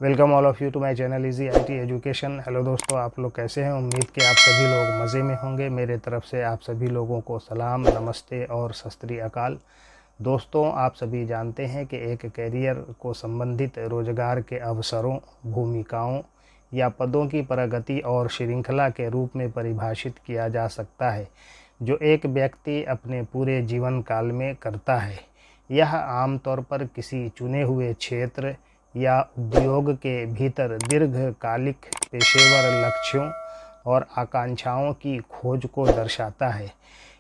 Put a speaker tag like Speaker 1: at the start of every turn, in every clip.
Speaker 1: Welcome all of you to my channel easy IT education. Hello दोस्तों, आप लोग कैसे हैं? उम्मीद कि आप सभी लोग मज़े में होंगे। मेरे तरफ से आप सभी लोगों को सलाम, नमस्ते और सत श्री अकाल। दोस्तों, आप सभी जानते हैं कि एक कैरियर को संबंधित रोज़गार के अवसरों, भूमिकाओं या पदों की प्रगति और श्रृंखला के रूप में परिभाषित किया जा सकता है, जो एक व्यक्ति अपने पूरे जीवन काल में करता है। यह आमतौर पर किसी चुने हुए क्षेत्र या उद्योग के भीतर दीर्घकालिक पेशेवर लक्ष्यों और आकांक्षाओं की खोज को दर्शाता है।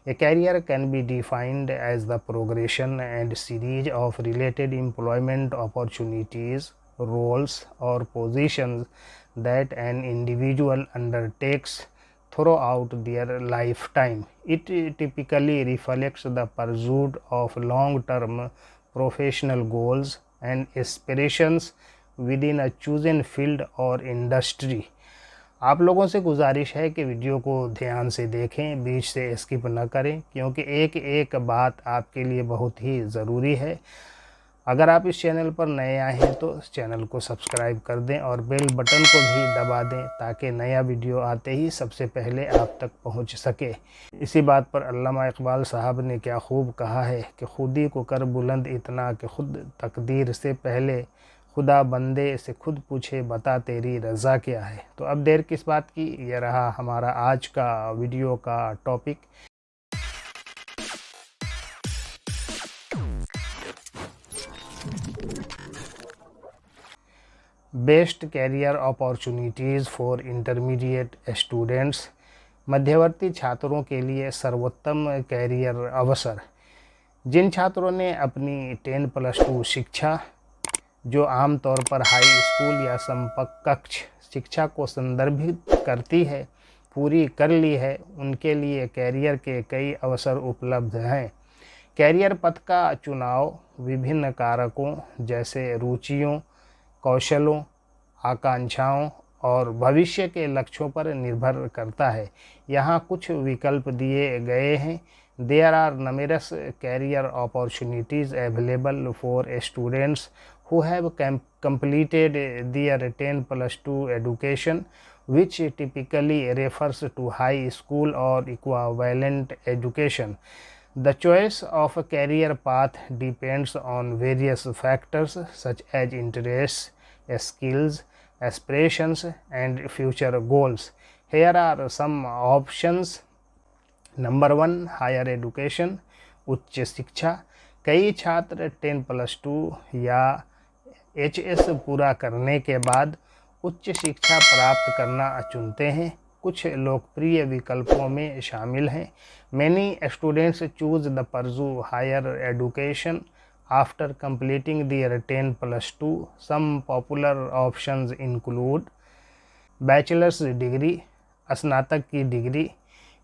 Speaker 1: A career can be defined as the progression and series of related employment opportunities, roles, or positions that an individual undertakes throughout their lifetime. It typically reflects the pursuit of long-term professional goals and aspirations within a chosen field or industry. आप लोगों से गुजारिश है कि video को ध्यान से देखें, बीच से स्किप न करें, क्योंकि एक एक बात आपके लिए बहुत ही ज़रूरी है। अगर आप इस चैनल पर नए आए हैं तो इस चैनल को सब्सक्राइब कर दें और बेल बटन को भी दबा दें, ताकि नया वीडियो आते ही सबसे पहले आप तक पहुंच सके। इसी बात पर अल्लामा इकबाल साहब ने क्या खूब कहा है कि खुदी को कर बुलंद इतना कि खुद तकदीर से पहले खुदा बंदे से खुद पूछे बता तेरी रज़ा क्या है। तो अब देर किस बात की, ये रहा हमारा आज का वीडियो का topic. Best career opportunities for intermediate students. मध्यवर्ती छात्रों के लिए सर्वोत्तम कैरियर अवसर। जिन छात्रों ने अपनी 10+2 शिक्षा, जो आमतौर पर हाई स्कूल या समकक्ष शिक्षा को संदर्भित करती है, पूरी कर ली है, उनके लिए कैरियर के कई अवसर उपलब्ध हैं। कैरियर पथ का चुनाव विभिन्न कारकों जैसे रुचियों, कौशलों, आकांक्षाओं और भविष्य के लक्ष्यों पर निर्भर करता है। यहाँ कुछ विकल्प दिए गए हैं। There are numerous career opportunities available for students who have completed their 10+2 education, which typically refers to high school or equivalent education. The choice of a career path depends on various factors such as interests, skills, aspirations, and future goals. Here are some options. Number 1, higher education, उच्च शिक्षा। कई छात्र 10+2 या HS पूरा करने के बाद उच्च शिक्षा प्राप्त करना चुनते हैं। कुछ लोकप्रिय विकल्पों में शामिल हैं। Many students choose the pursue higher education after completing their 10+2. Some popular options include bachelors degree, स्नातक की डिग्री,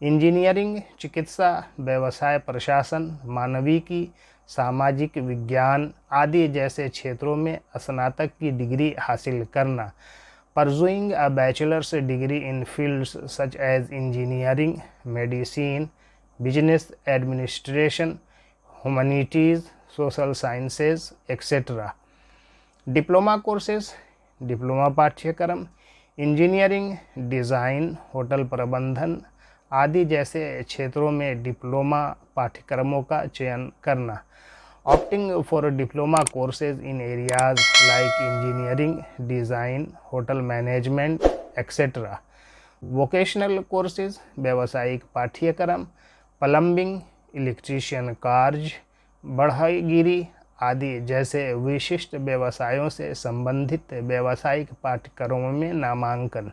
Speaker 1: इंजीनियरिंग, चिकित्सा, व्यवसाय प्रशासन, मानविकी, सामाजिक विज्ञान आदि जैसे क्षेत्रों में स्नातक की डिग्री हासिल करना। Pursuing a bachelor's degree in fields such as engineering, medicine, business administration, humanities, social sciences etcetera. Diploma courses, diploma पाठ्यक्रम, इंजीनियरिंग, डिज़ाइन, होटल प्रबंधन आदि जैसे क्षेत्रों में डिप्लोमा पाठ्यक्रमों का चयन करना। Opting for diploma courses in areas like engineering, design, hotel management etcetera. Vocational courses, व्यावसायिक पाठ्यक्रम, प्लम्बिंग, इलेक्ट्रीशियन कार्य, बढ़ईगिरी आदि जैसे विशिष्ट व्यवसायों से संबंधित व्यावसायिक पाठ्यक्रमों में नामांकन।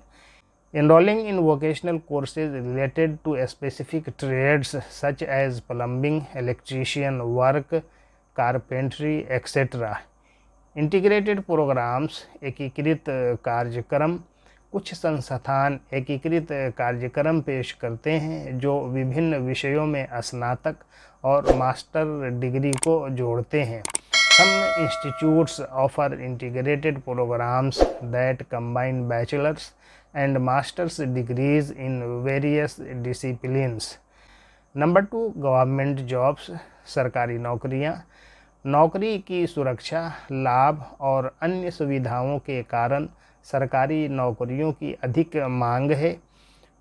Speaker 1: Enrolling in vocational courses related to specific trades such as plumbing, electrician work, carpentry, etc. Integrated programmes, एकीकृत कार्यक्रम। कुछ संस्थान एकीकृत कार्यक्रम पेश करते हैं जो विभिन्न विषयों में स्नातक और मास्टर डिग्री को जोड़ते हैं। Some institutes offer integrated programs that combine bachelor's and master's degrees in various disciplines. Number 2, government jobs, सरकारी नौकरियां। नौकरी की सुरक्षा, लाभ और अन्य सुविधाओं के कारण सरकारी नौकरियों की अधिक मांग है।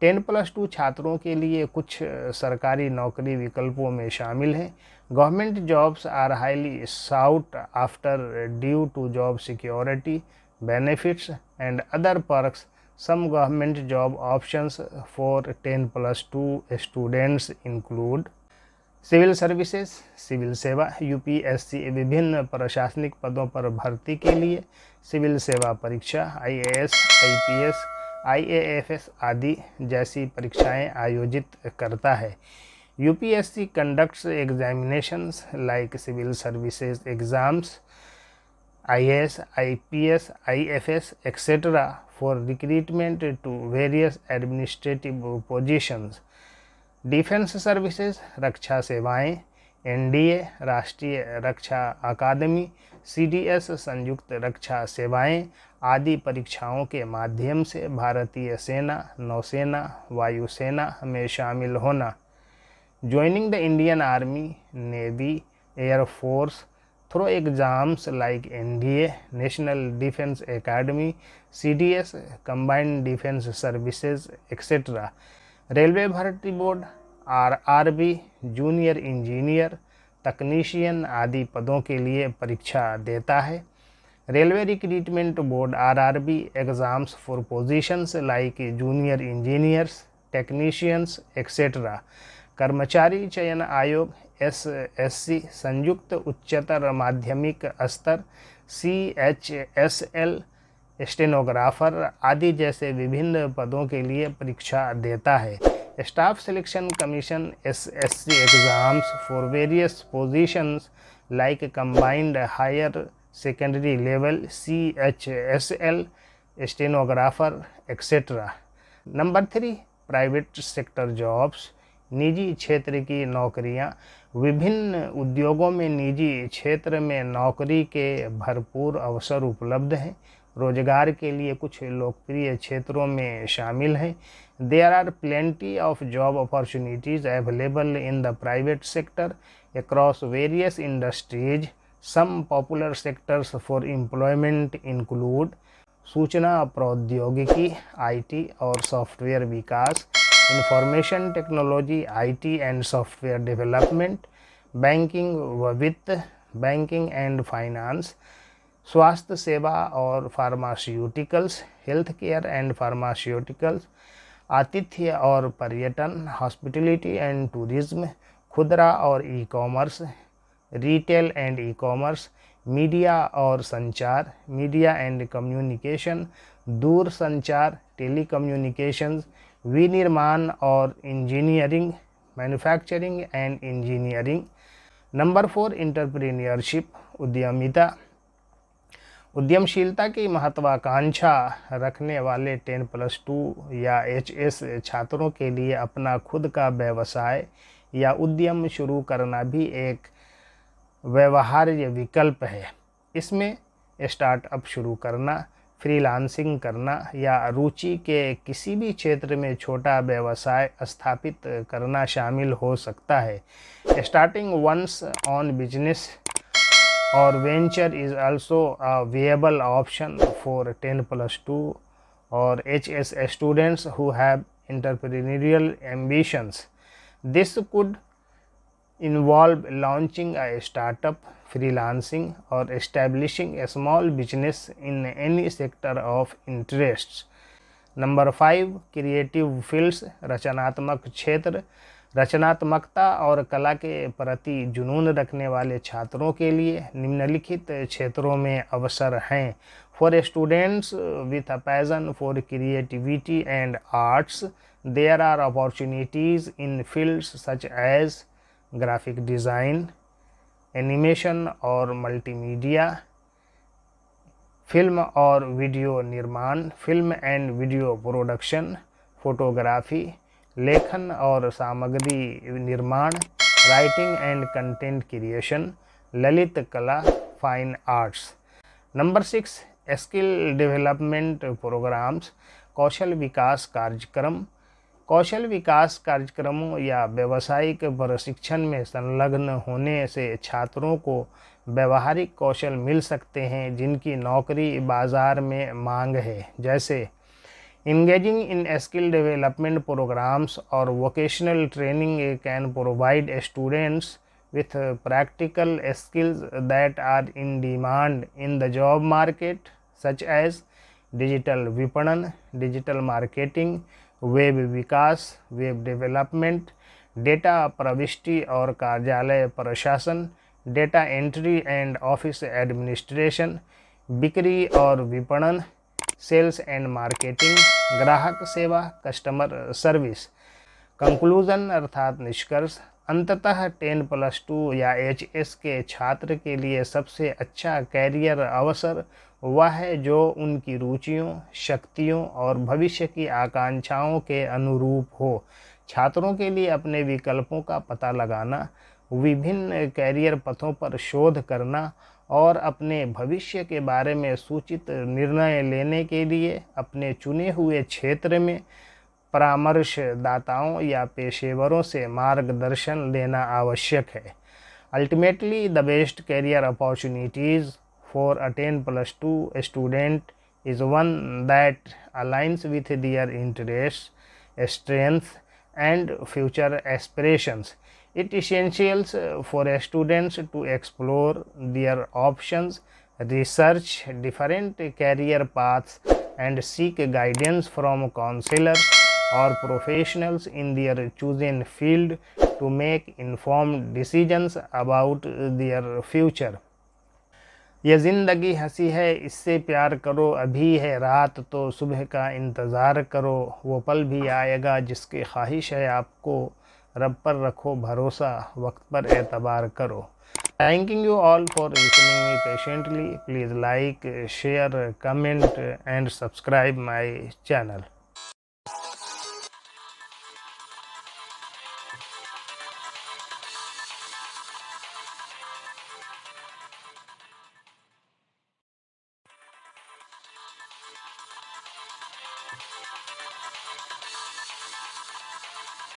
Speaker 1: 10+2 छात्रों के लिए कुछ सरकारी नौकरी विकल्पों में शामिल हैं। Government jobs are highly sought after due to job security, benefits and other perks. Some government job options for 10+2 students include civil services, civil सेवा, यूपीएससी विभिन्न प्रशासनिक पदों पर भर्ती के लिए सिविल सेवा परीक्षा, आईएएस, आईपीएस, आईएएफएस आदि जैसी परीक्षाएं आयोजित करता है। UPSC conducts examinations like civil services exams, IAS, IPS, IFS etcetera for recruitment to various administrative positions. Defence services रक्षा सेवाएं, एनडीए राष्ट्रीय रक्षा अकादमी, सीडीएस संयुक्त रक्षा सेवाएं आदि परीक्षाओं के माध्यम से भारतीय सेना, नौसेना, वायुसेना में शामिल होना। Joining the Indian army, navy, air force through exams like NDA, national defence academy, CDS, combined defence services etcetera. Railway भर्ती बोर्ड आरआरबी, जूनियर इंजीनियर, तकनीशियन आदि पदों के लिए परीक्षा देता है। Railway recruitment board RRB exams for positions like junior engineers, technicians etcetera. कर्मचारी चयन आयोग एसएससी, संयुक्त उच्चतर माध्यमिक स्तर, सीएचएसएल, स्टेनोग्राफर आदि जैसे विभिन्न पदों के लिए परीक्षा देता है। Staff selection commission SSC exams for various positions like combined higher secondary level, CHSL, stenographer etcetera. Number 3, private sector jobs, निजी क्षेत्र की नौकरियां। विभिन्न उद्योगों में निजी क्षेत्र में नौकरी के भरपूर अवसर उपलब्ध हैं। रोजगार के लिए कुछ लोकप्रिय क्षेत्रों में शामिल हैं। There are plenty of job opportunities available in the private sector across various industries. Some popular sectors for employment include सूचना प्रौद्योगिकी, आईटी और सॉफ्टवेयर विकास, information technology, IT and software development, banking व वित्त, बैंकिंग एंड फाइनेंस, स्वास्थ्य सेवा और pharmaceuticals, health care and pharmaceuticals, आतिथ्य और पर्यटन, हॉस्पिटलिटी एंड टूरिज्म, खुदरा और e commerce, retail and e commerce, media और संचार, मीडिया एंड कम्युनिकेशन, दूर संचार, टेलीकम्युनिकेशंस, विनिर्माण और engineering, manufacturing and engineering. Number 4, entrepreneurship, उद्यमिता। उद्यमशीलता की महत्वाकांक्षा रखने वाले 10+2 या एचएस छात्रों के लिए अपना खुद का व्यवसाय या उद्यम शुरू करना भी एक व्यवहार्य विकल्प है। इसमें स्टार्टअप शुरू करना, फ्रीलांसिंग करना या रुचि के किसी भी क्षेत्र में छोटा व्यवसाय स्थापित करना शामिल हो सकता है। स्टार्टिंग वंस ऑन बिजनेस और venture is also a viable option for 10+2 or HS students who have entrepreneurial ambitions. This could involve launching a startup, freelancing, or establishing a small business in any sector of interests. Number 5, creative fields, रचनात्मक क्षेत्र। रचनात्मकता और कला के प्रति जुनून रखने वाले छात्रों के लिए निम्नलिखित क्षेत्रों में अवसर हैं। For students with a passion for creativity and arts, there are opportunities in fields such as graphic design, animation और मल्टीमीडिया, फिल्म और वीडियो निर्माण, film and video production, photography, लेखन और सामग्री निर्माण, राइटिंग एंड कंटेंट क्रिएशन, ललित कला, fine arts. Number 6, skill development programmes, कौशल विकास कार्यक्रम, कौशल विकास कार्यक्रमों या व्यावसायिक प्रशिक्षण में संलग्न होने से छात्रों को व्यावहारिक कौशल मिल सकते हैं जिनकी नौकरी बाजार में मांग है। जैसे engaging in skill development programs or vocational training can provide students with practical skills that are in demand in the job market, such as digital vipanan, digital marketing, web Vikas, web development, data प्रविष्टि और कार्यालय प्रशासन, data entry and office administration, बिक्री और विपणन, sales and marketing, ग्राहक सेवा, customer service. Conclusion अर्थात निष्कर्ष, अंततः 10+2 या HS के छात्र के लिए सबसे अच्छा कैरियर अवसर वह है जो उनकी रुचियों, शक्तियों और भविष्य की आकांक्षाओं के अनुरूप हो। छात्रों के लिए अपने विकल्पों का पता लगाना, विभिन्न कैरियर पथों पर शोध करना और अपने भविष्य के बारे में सूचित निर्णय लेने के लिए अपने चुने हुए क्षेत्र में परामर्शदाताओं या पेशेवरों से मार्गदर्शन लेना आवश्यक है। Ultimately the best career opportunities for a 10+2 student is one that aligns with their interests, strengths and future aspirations. It is essential for students to explore their options, research different career paths and seek guidance from counselors or professionals in their chosen field to make informed decisions about their future. ये ज़िंदगी हंसी है, इससे प्यार करो, अभी है रात तो सुबह का इंतज़ार करो, वो पल भी आएगा जिसकी ख्वाहिश है आपको, रब पर रखो भरोसा, वक्त पर एतबार करो। Thanking you all for listening me patiently. Please like, share, comment and subscribe my channel.